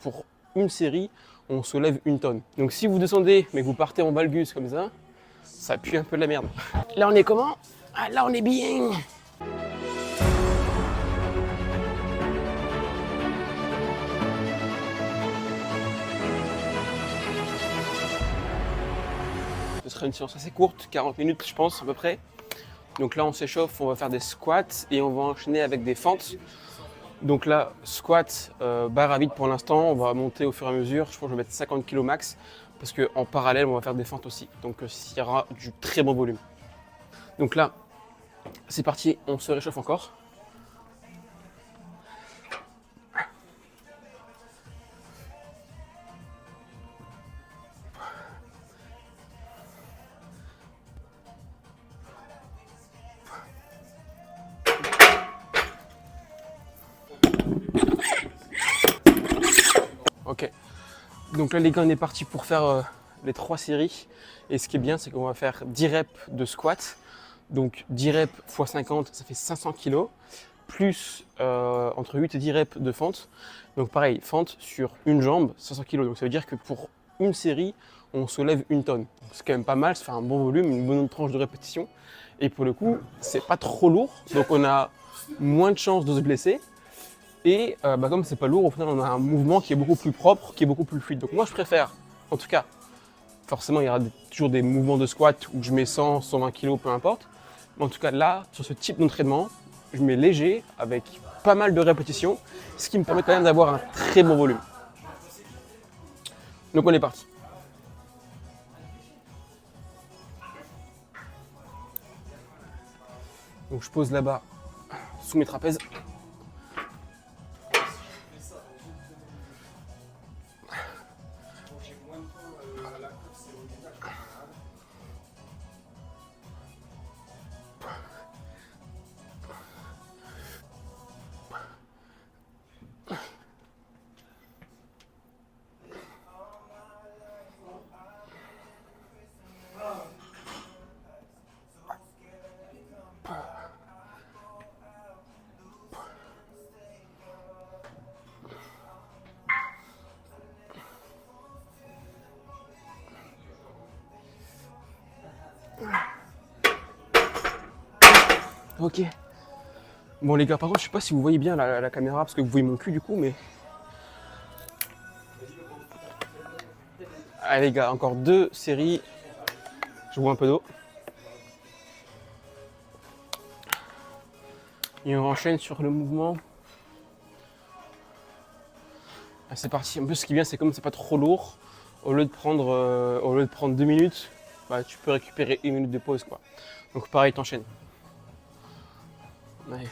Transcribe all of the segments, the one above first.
pour une série, on soulève 1 tonne. Donc si vous descendez, mais que vous partez en valgus comme ça pue un peu la merde. Là on est comment? Ah là on est bien. Ce sera une séance assez courte, 40 minutes je pense à peu près. Donc là on s'échauffe, on va faire des squats et on va enchaîner avec des fentes. Donc là, squat, barre à vide pour l'instant, on va monter au fur et à mesure. Je pense que je vais mettre 50 kg max parce qu'en parallèle, on va faire des fentes aussi. Donc il y aura du très bon volume. Donc là, c'est parti, on se réchauffe encore. Ok, donc là les gars, on est parti pour faire les 3 séries. Et ce qui est bien, c'est qu'on va faire 10 reps de squat. Donc 10 reps x 50, ça fait 500 kg. Plus entre 8 et 10 reps de fente. Donc pareil, fente sur une jambe, 500 kg. Donc ça veut dire que pour une série, on soulève 1 tonne. C'est quand même pas mal, ça fait un bon volume, une bonne tranche de répétition. Et pour le coup, c'est pas trop lourd, donc on a moins de chances de se blesser. Et comme c'est pas lourd, au final, on a un mouvement qui est beaucoup plus propre, qui est beaucoup plus fluide. Donc moi, je préfère, en tout cas, forcément, il y aura toujours des mouvements de squat où je mets 100, 120 kg, peu importe. Mais en tout cas, là, sur ce type d'entraînement, je mets léger avec pas mal de répétitions, ce qui me permet quand même d'avoir un très bon volume. Donc on est parti. Donc je pose là-bas sous mes trapèzes. Ok. Bon les gars, par contre, je sais pas si vous voyez bien la caméra parce que vous voyez mon cul du coup, mais. Allez les gars, encore 2 séries. Je bois un peu d'eau. Et on enchaîne sur le mouvement. Ah, c'est parti. Un peu ce qui vient, c'est comme c'est pas trop lourd. Au lieu de prendre 2 minutes, tu peux récupérer 1 minute de pause quoi. Donc pareil, t'enchaînes. Ouais.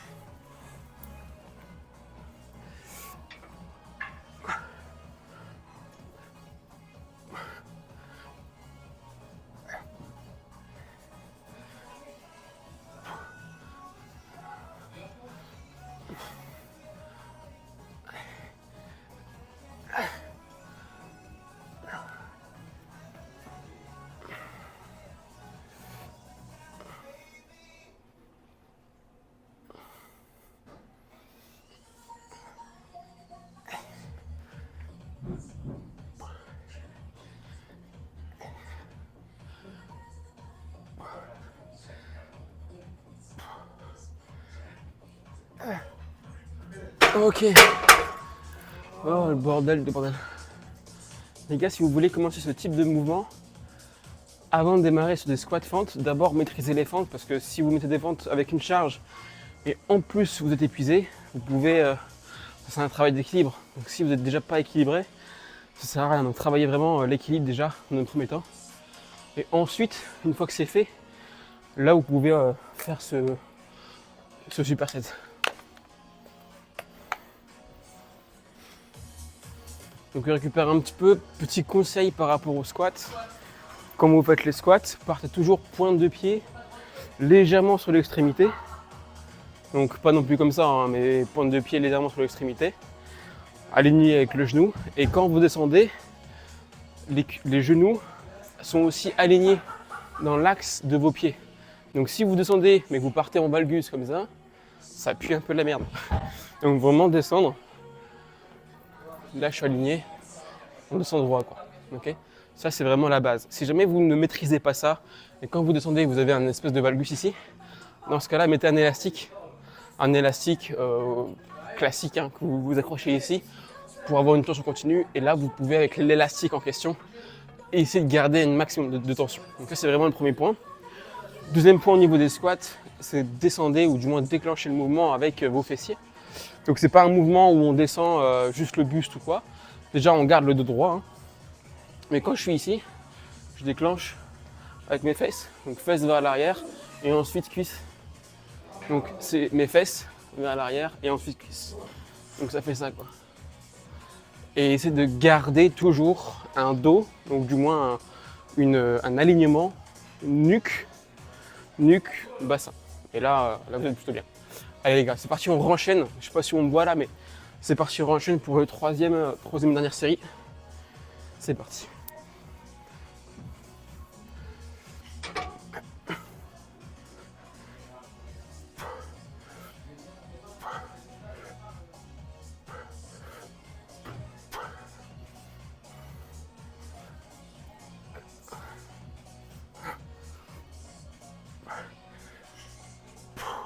Ok. Oh le bordel de bordel. Les gars, si vous voulez commencer ce type de mouvement, avant de démarrer sur des squats fentes, d'abord maîtrisez les fentes parce que si vous mettez des fentes avec une charge et en plus vous êtes épuisé, vous pouvez. C'est un travail d'équilibre. Donc si vous n'êtes déjà pas équilibré, ça sert à rien. Donc travaillez vraiment l'équilibre déjà dans un premier temps. Et ensuite, une fois que c'est fait, là vous pouvez faire ce superset. Donc on récupère un petit peu, petit conseil par rapport au squat. Quand vous faites les squats, partez toujours pointe de pied légèrement sur l'extrémité. Donc pas non plus comme ça, hein, mais pointe de pied légèrement sur l'extrémité. Aligné avec le genou. Et quand vous descendez, les genoux sont aussi alignés dans l'axe de vos pieds. Donc si vous descendez mais que vous partez en valgus comme ça pue un peu la merde. Donc vraiment descendre là je suis aligné, on descend droit quoi. Okay, ça c'est vraiment la base. Si jamais vous ne maîtrisez pas ça, et quand vous descendez vous avez un espèce de valgus ici, dans ce cas-là mettez un élastique classique hein, que vous accrochez ici pour avoir une tension continue, et là vous pouvez avec l'élastique en question essayer de garder un maximum de tension. Donc ça c'est vraiment le premier point. Deuxième point au niveau des squats, c'est descendez ou du moins déclencher le mouvement avec vos fessiers. Donc c'est pas un mouvement où on descend juste le buste ou quoi. Déjà on garde le dos droit, hein. Mais quand je suis ici, je déclenche avec mes fesses, donc fesses vers l'arrière et ensuite cuisses. Donc c'est mes fesses vers l'arrière et ensuite cuisses. Donc ça fait ça quoi. Et essayer de garder toujours un dos, donc du moins un alignement nuque, bassin. Et là vous êtes plutôt bien. Allez les gars, c'est parti, on renchaîne. Je sais pas si on me voit là, mais c'est parti, on renchaîne pour le troisième et dernière série. C'est parti.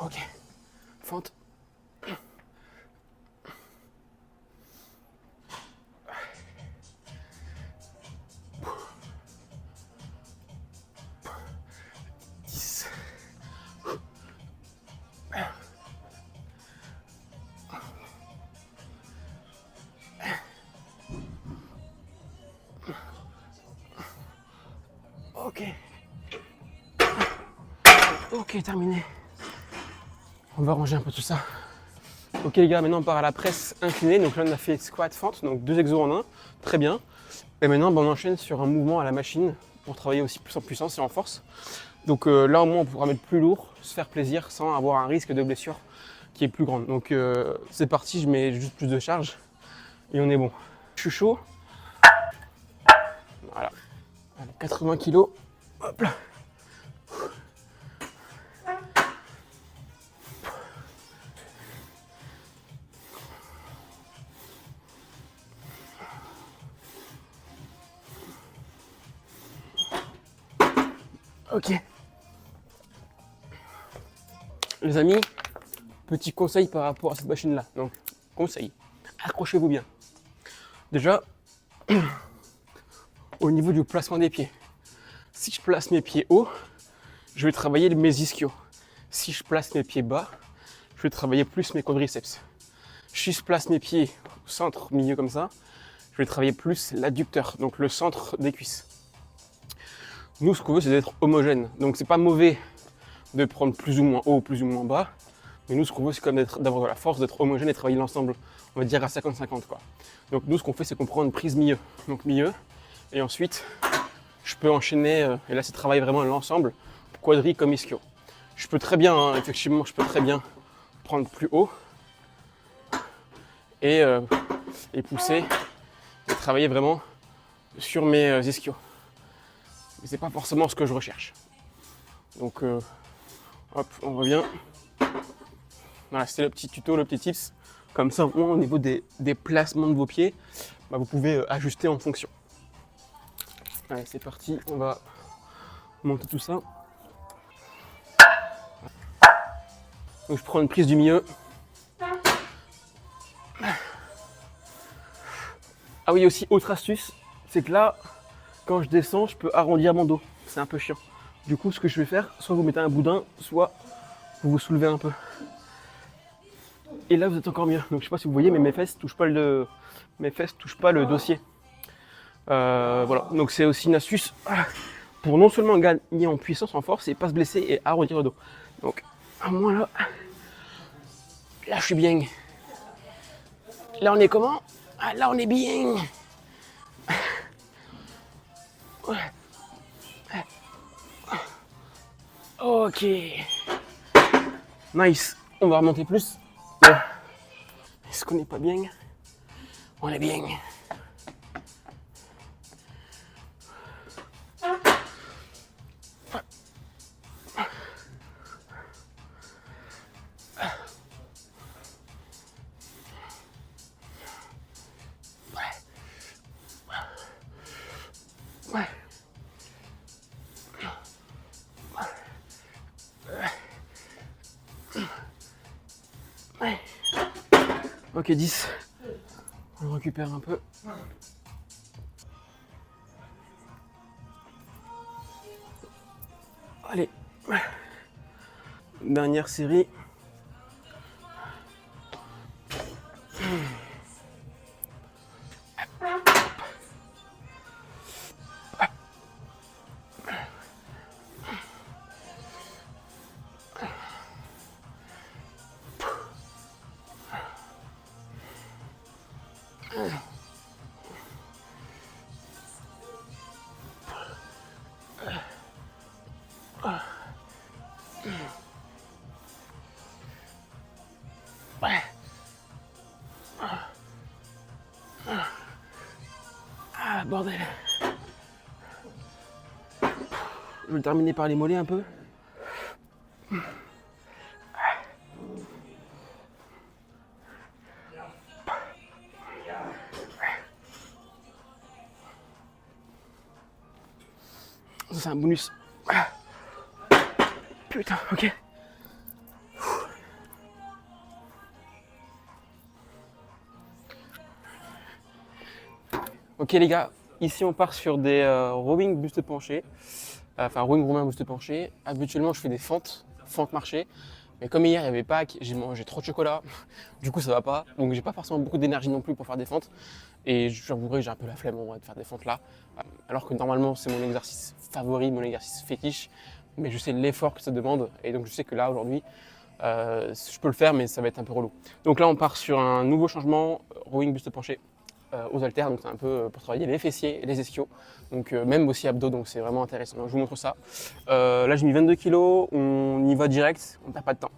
Ok, fente. Ok. Ok, terminé. On va ranger un peu tout ça. Ok les gars, maintenant on part à la presse inclinée. Donc là on a fait squat, fente, donc 2 exos en un. Très bien. Et maintenant on enchaîne sur un mouvement à la machine pour travailler aussi plus en puissance et en force. Donc là au moins on pourra mettre plus lourd, se faire plaisir sans avoir un risque de blessure qui est plus grande. Donc c'est parti, je mets juste plus de charge et on est bon. Je suis chaud. Voilà. Allez, 80 kg. Hop là. Ok. Les amis, petit conseil par rapport à cette machine-là. Donc, conseil, accrochez-vous bien. Déjà, au niveau du placement des pieds. Si je place mes pieds hauts, je vais travailler mes ischios. Si je place mes pieds bas, je vais travailler plus mes quadriceps. Si je place mes pieds au centre, milieu comme ça, je vais travailler plus l'adducteur, donc le centre des cuisses. Nous, ce qu'on veut, c'est d'être homogène. Donc, c'est pas mauvais de prendre plus ou moins haut, plus ou moins bas. Mais nous, ce qu'on veut, c'est quand même d'avoir de la force, d'être homogène et travailler l'ensemble, on va dire à 50-50 quoi. Donc nous, ce qu'on fait, c'est qu'on prend une prise milieu. Donc milieu, et ensuite, je peux enchaîner, et là, c'est travailler vraiment l'ensemble, quadri comme ischio. Je peux très bien, hein, effectivement, je peux très bien prendre plus haut et pousser et travailler vraiment sur mes ischios. Mais c'est pas forcément ce que je recherche. Donc, hop, on revient. Voilà, c'était le petit tuto, le petit tips. Comme ça, au niveau des placements de vos pieds, bah, vous pouvez ajuster en fonction. Allez, c'est parti, on va monter tout ça. Donc, je prends une prise du milieu. Ah oui, aussi, autre astuce, c'est que là, quand je descends, je peux arrondir mon dos. C'est un peu chiant. Du coup, ce que je vais faire, soit vous mettez un boudin, soit vous vous soulevez un peu. Et là, vous êtes encore mieux. Donc, je sais pas si vous voyez, mais mes fesses touchent pas le dossier. Voilà. Donc, c'est aussi une astuce pour non seulement gagner en puissance, en force, et pas se blesser et arrondir le dos. Donc, à moi là, je suis bien. Là, on est comment? Ah, là, on est bien. Ok. Nice. On va remonter plus. Est-ce qu'on n'est pas bien? On est bien. Ok, 10. On récupère un peu. Allez. Dernière série. Ah, bordel. Je vais le terminer par les mollets un peu. Ça, c'est un bonus. Putain, ok. Ok les gars, ici on part sur des rowing buste penché. Enfin rowing romain buste penché. Habituellement je fais des fentes marché. Mais comme hier il n'y avait Pâques, j'ai mangé trop de chocolat. Du coup ça va pas. Donc j'ai pas forcément beaucoup d'énergie non plus pour faire des fentes. Et j'avouerai j'ai un peu la flemme en vrai de faire des fentes là. Alors que normalement c'est mon exercice favori, mon exercice fétiche. Mais je sais l'effort que ça demande. Et donc je sais que là aujourd'hui je peux le faire mais ça va être un peu relou. Donc là on part sur un nouveau changement, rowing buste penché. Aux haltères, donc c'est un peu pour travailler les fessiers et les ischios, donc même aussi abdos, donc c'est vraiment intéressant. Donc, je vous montre ça. Là j'ai mis 22 kg, on y va direct, on perd pas de temps.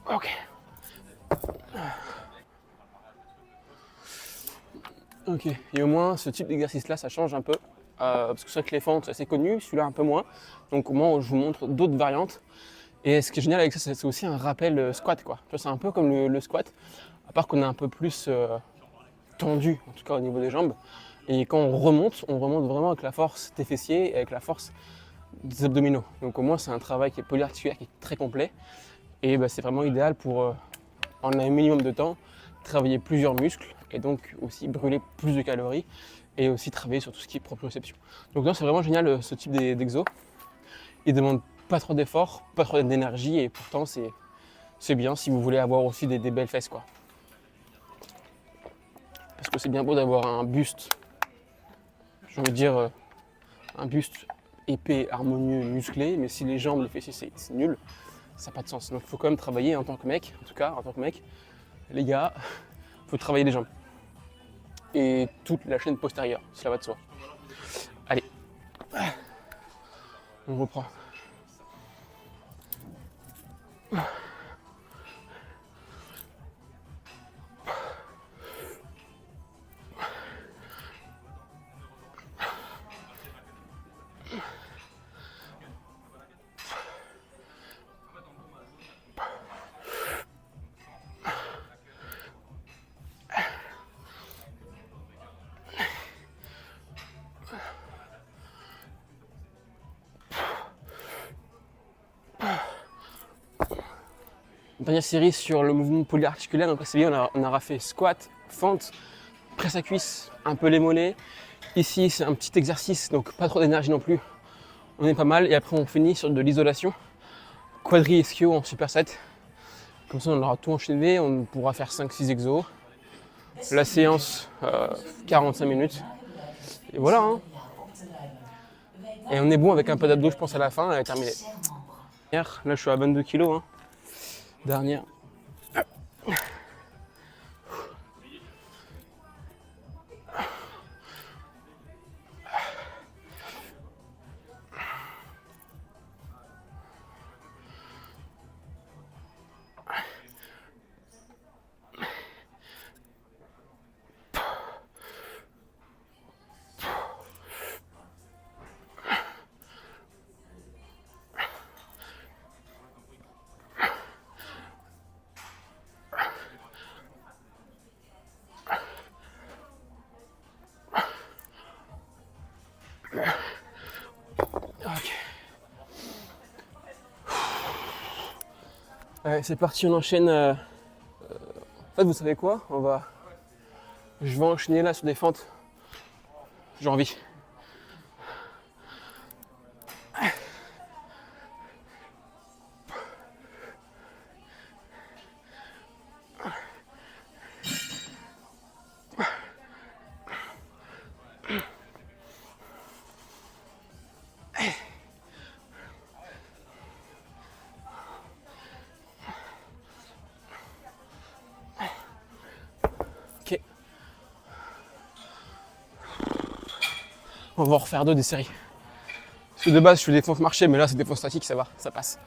Ok. Ok, et au moins ce type d'exercice là ça change un peu, parce que c'est vrai que les fentes c'est assez connu, celui-là un peu moins, donc au moins je vous montre d'autres variantes. Et ce qui est génial avec ça, c'est aussi un rappel squat quoi. Tu vois, c'est un peu comme le squat, à part qu'on est un peu plus tendu, en tout cas au niveau des jambes. Et quand on remonte vraiment avec la force des fessiers et avec la force des abdominaux. Donc au moins c'est un travail qui est polyarticulaire, qui est très complet. Et bah, c'est vraiment idéal pour, en un minimum de temps, travailler plusieurs muscles et donc aussi brûler plus de calories et aussi travailler sur tout ce qui est proprioception. Donc là c'est vraiment génial ce type d'exo. Il demande pas trop d'efforts, pas trop d'énergie et pourtant c'est bien si vous voulez avoir aussi des belles fesses quoi. Parce que c'est bien beau d'avoir un buste, j'ai envie de dire un buste épais, harmonieux, musclé, mais si les jambes, les fessiers c'est nul, ça n'a pas de sens. Donc il faut quand même travailler en tant que mec, en tout cas en tant que mec, les gars, il faut travailler les jambes. Et toute la chaîne postérieure, cela va de soi. Allez, on reprend. Dernière série sur le mouvement polyarticulaire, donc c'est bien, on aura fait squat, fente, presse à cuisse, un peu les mollets. Ici c'est un petit exercice, donc pas trop d'énergie non plus. On est pas mal et après on finit sur de l'isolation. Quadri ischio en superset. Comme ça on aura tout enchaîné, on pourra faire 5-6 exos. La séance 45 minutes. Et voilà hein. Et on est bon avec un peu d'abdos je pense à la fin, elle est terminée. Là je suis à 22 kg hein. Dernière. Ok. Allez, c'est parti, on enchaîne. En fait, vous savez quoi? Je vais enchaîner là sur des fentes. J'ai envie. Ok. On va en refaire 2 des séries. Parce que de base, je fais des fonds marché, mais là, c'est des fonds statiques, ça va, ça passe.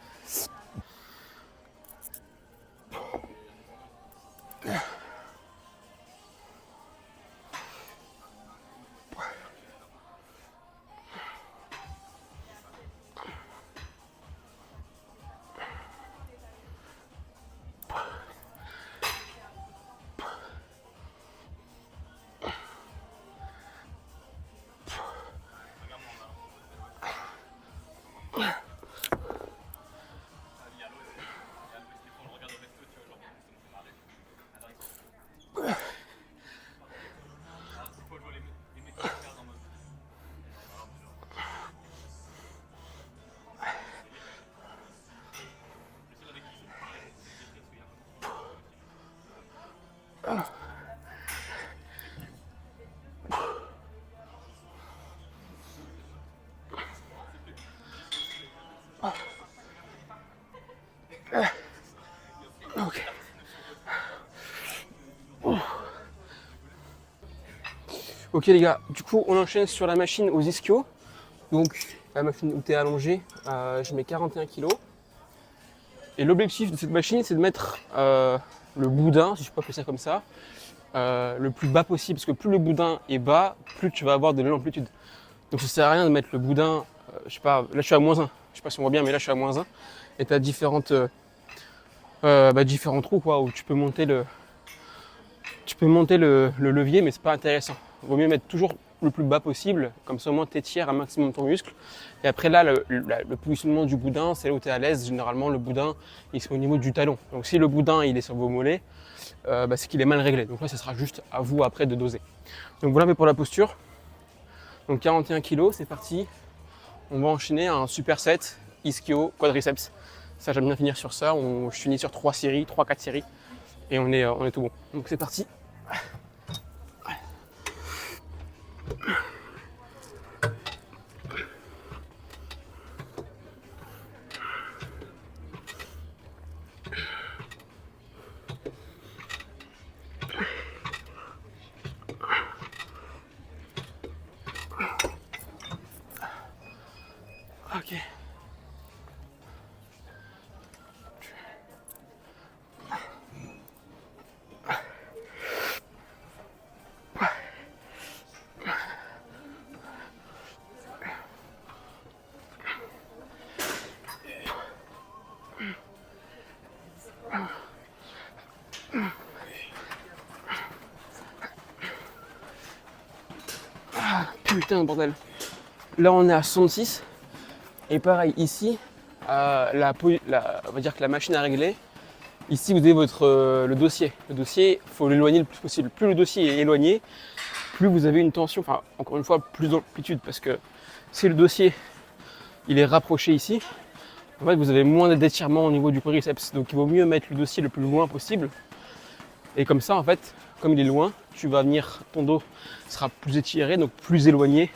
Ok. Ok les gars, du coup on enchaîne sur la machine aux ischios. Donc la machine où tu es allongé, je mets 41 kg. Et l'objectif de cette machine c'est de mettre le boudin, si je peux appeler ça comme ça, le plus bas possible. Parce que plus le boudin est bas, plus tu vas avoir de l'amplitude. Donc ça sert à rien de mettre le boudin, je sais pas, là je suis à -1. Je sais pas si on voit bien mais là je suis à -1. Et tu as différents trous quoi, où tu peux monter le levier, mais c'est pas intéressant. Il vaut mieux mettre toujours le plus bas possible, comme ça au moins tu étires un maximum ton muscle. Et après là, le positionnement du boudin, c'est là où tu es à l'aise. Généralement, le boudin, il est au niveau du talon. Donc si le boudin, il est sur vos mollets, c'est qu'il est mal réglé. Donc là, ça sera juste à vous après de doser. Donc voilà, mais pour la posture. Donc 41 kg, c'est parti. On va enchaîner un superset ischio quadriceps. Ça, j'aime bien finir sur ça. Je finis sur 3 séries, 3-4 séries. Et on est tout bon. Donc c'est parti. Ok. Putain de bordel. Là on est à 66. Et pareil ici, on va dire que la machine à régler. Ici vous avez le dossier. Le dossier, il faut l'éloigner le plus possible. Plus le dossier est éloigné, plus vous avez une tension, enfin encore une fois plus d'amplitude. Parce que si le dossier il est rapproché ici, en fait vous avez moins d'étirement au niveau du quadriceps. Donc il vaut mieux mettre le dossier le plus loin possible. Et comme ça en fait, comme il est loin, ton dos sera plus étiré, donc plus éloigné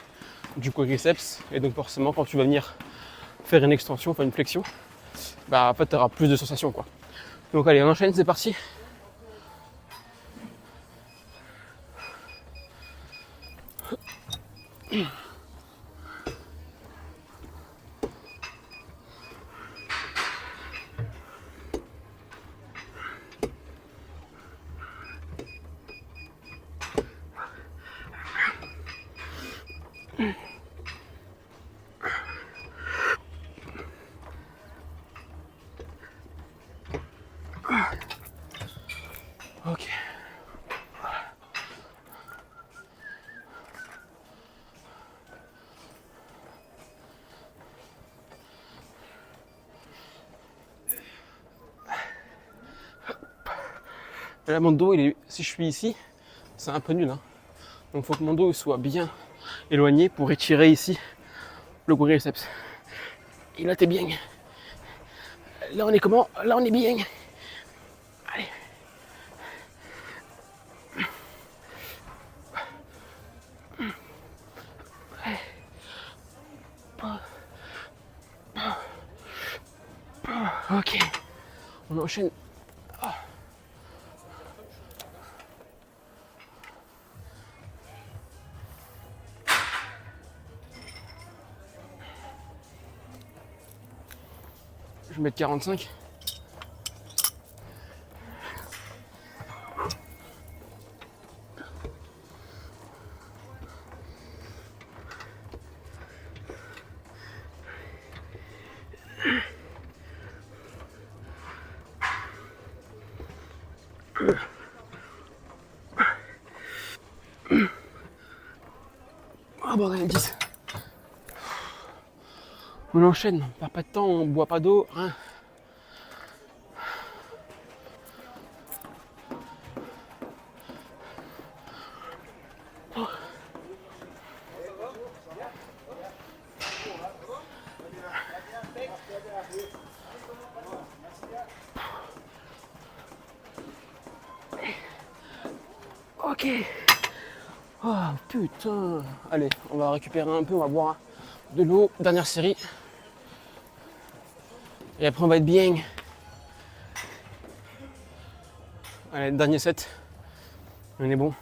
du quadriceps. Et donc forcément quand tu vas venir faire une extension, faire une flexion, en fait tu auras plus de sensations quoi. Donc allez, on enchaîne, c'est parti. Ok. Là, mon dos, si je suis ici, c'est un peu nul. Hein. Donc, il faut que mon dos soit bien éloigné pour étirer ici le quadriceps. Et là, t'es bien. Là, on est comment? Là, on est bien. Allez. Ok. On enchaîne. Je vais mettre 45. Oh bordel, 10. On enchaîne, on perd pas de temps, on boit pas d'eau, rien. Ok. Oh putain. Allez, on va récupérer un peu, on va boire de l'eau. Dernière série. Et après on va être bien. Allez, dernier set. On est bon.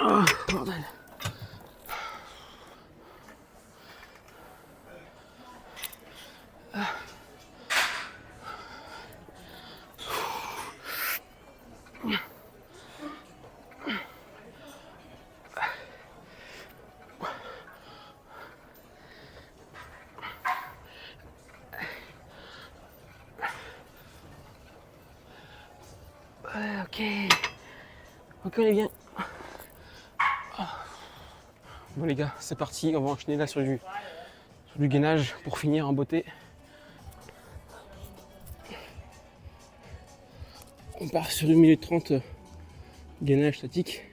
Oh, bordel. Ouais, ok. Ok, on est bien. Bon les gars, c'est parti, on va enchaîner là sur du gainage pour finir en beauté. On part sur 1 minute 30 gainage statique.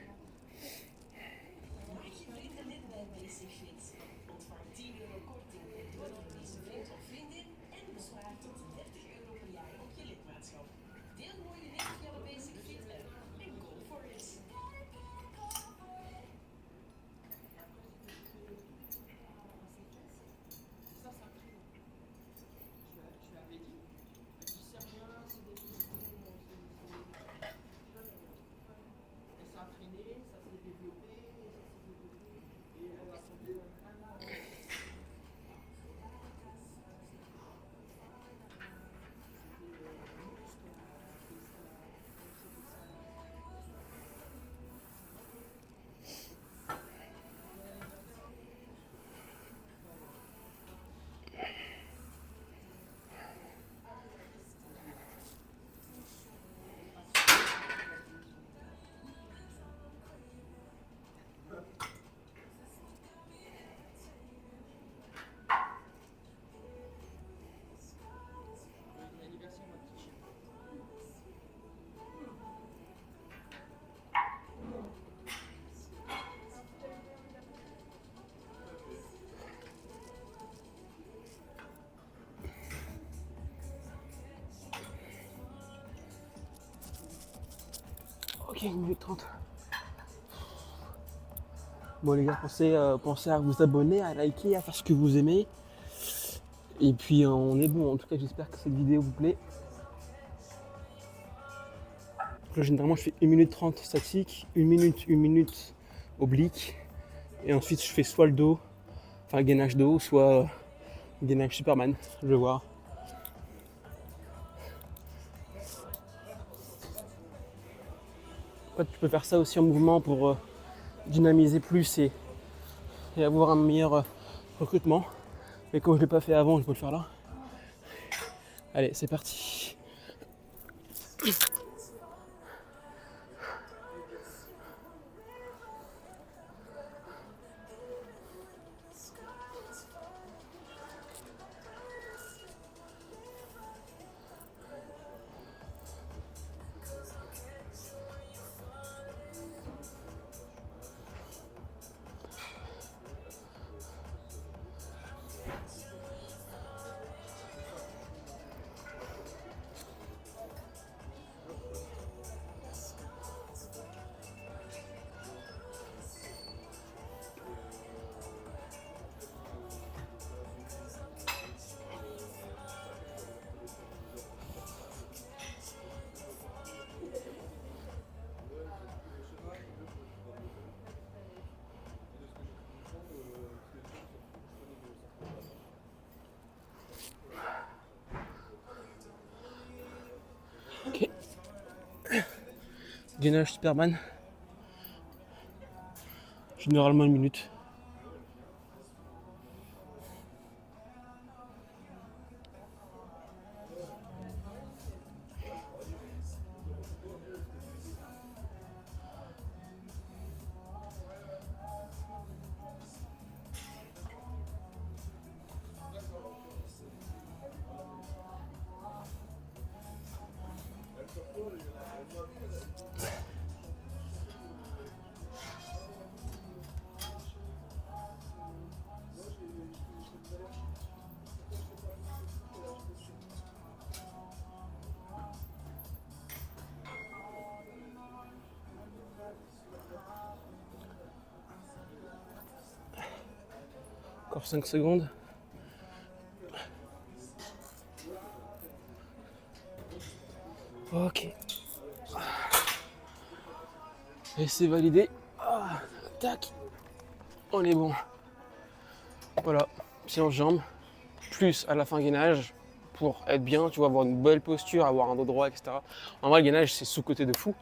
Ok, 1 minute 30. Bon les gars, pensez à vous abonner, à liker, à faire ce que vous aimez. Et puis on est bon, en tout cas j'espère que cette vidéo vous plaît. Donc là, généralement je fais 1 minute 30 statique, 1 minute oblique. Et ensuite je fais soit le dos, enfin gainage dos, soit gainage Superman, je vais voir. En fait, tu peux faire ça aussi en mouvement pour dynamiser plus et avoir un meilleur recrutement. Mais comme je ne l'ai pas fait avant, je peux le faire là. Allez, c'est parti. Ok. Gainage Superman. Généralement 1 minute. Encore 5 secondes. Ok. Et c'est validé. Ah, tac. On est bon. Voilà. Séance jambes. Plus à la fin gainage. Pour être bien, tu vois, avoir une belle posture, avoir un dos droit, etc. En vrai, le gainage, c'est sous-côté de fou.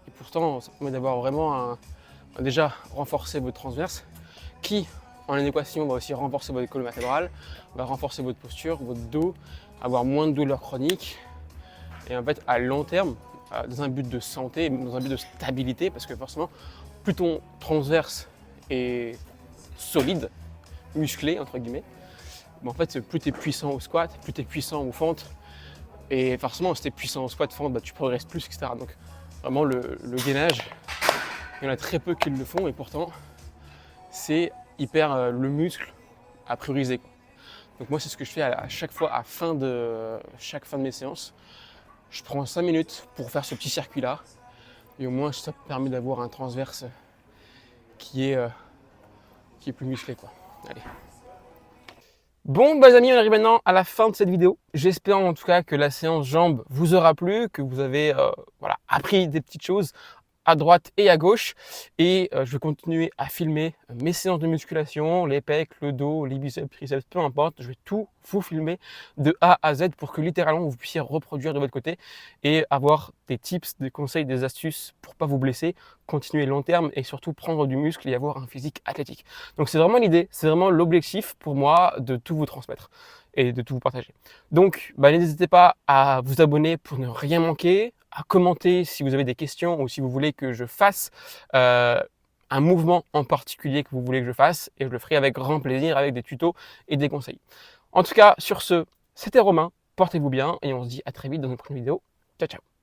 Et pourtant, ça permet d'avoir vraiment déjà renforcer votre transverse qui, en équation, va aussi renforcer votre colonne vertébrale, va renforcer votre posture, votre dos, avoir moins de douleurs chroniques. Et en fait, à long terme, dans un but de santé, dans un but de stabilité, parce que forcément, plus ton transverse est solide, musclé, entre guillemets, mais en fait, plus tu es puissant au squat, plus tu es puissant aux fentes. Et forcément, si tu es puissant au squat, fente, bah, tu progresses plus, etc. Donc, vraiment, le gainage, il y en a très peu qui le font, et pourtant, c'est hyper le muscle à prioriser, quoi. Donc moi, c'est ce que je fais à chaque fois, à chaque fin de mes séances. Je prends 5 minutes pour faire ce petit circuit-là. Et au moins, ça me permet d'avoir un transverse qui est plus musclé, quoi. Allez. Bon, les amis, on arrive maintenant à la fin de cette vidéo. J'espère en tout cas que la séance jambes vous aura plu, que vous avez voilà, appris des petites choses à droite et à gauche. Et je vais continuer à filmer mes séances de musculation, les pecs, le dos, les biceps, triceps, peu importe. Je vais tout vous filmer de A à Z pour que littéralement vous puissiez reproduire de votre côté et avoir des tips, des conseils, des astuces pour pas vous blesser, continuer long terme et surtout prendre du muscle et avoir un physique athlétique. Donc c'est vraiment l'idée, c'est vraiment l'objectif pour moi de tout vous transmettre et de tout vous partager. Donc n'hésitez pas à vous abonner pour ne rien manquer, à commenter si vous avez des questions ou si vous voulez que je fasse un mouvement en particulier que vous voulez que je fasse, et je le ferai avec grand plaisir avec des tutos et des conseils. En tout cas, sur ce, c'était Romain, portez-vous bien et on se dit à très vite dans une prochaine vidéo. Ciao, ciao.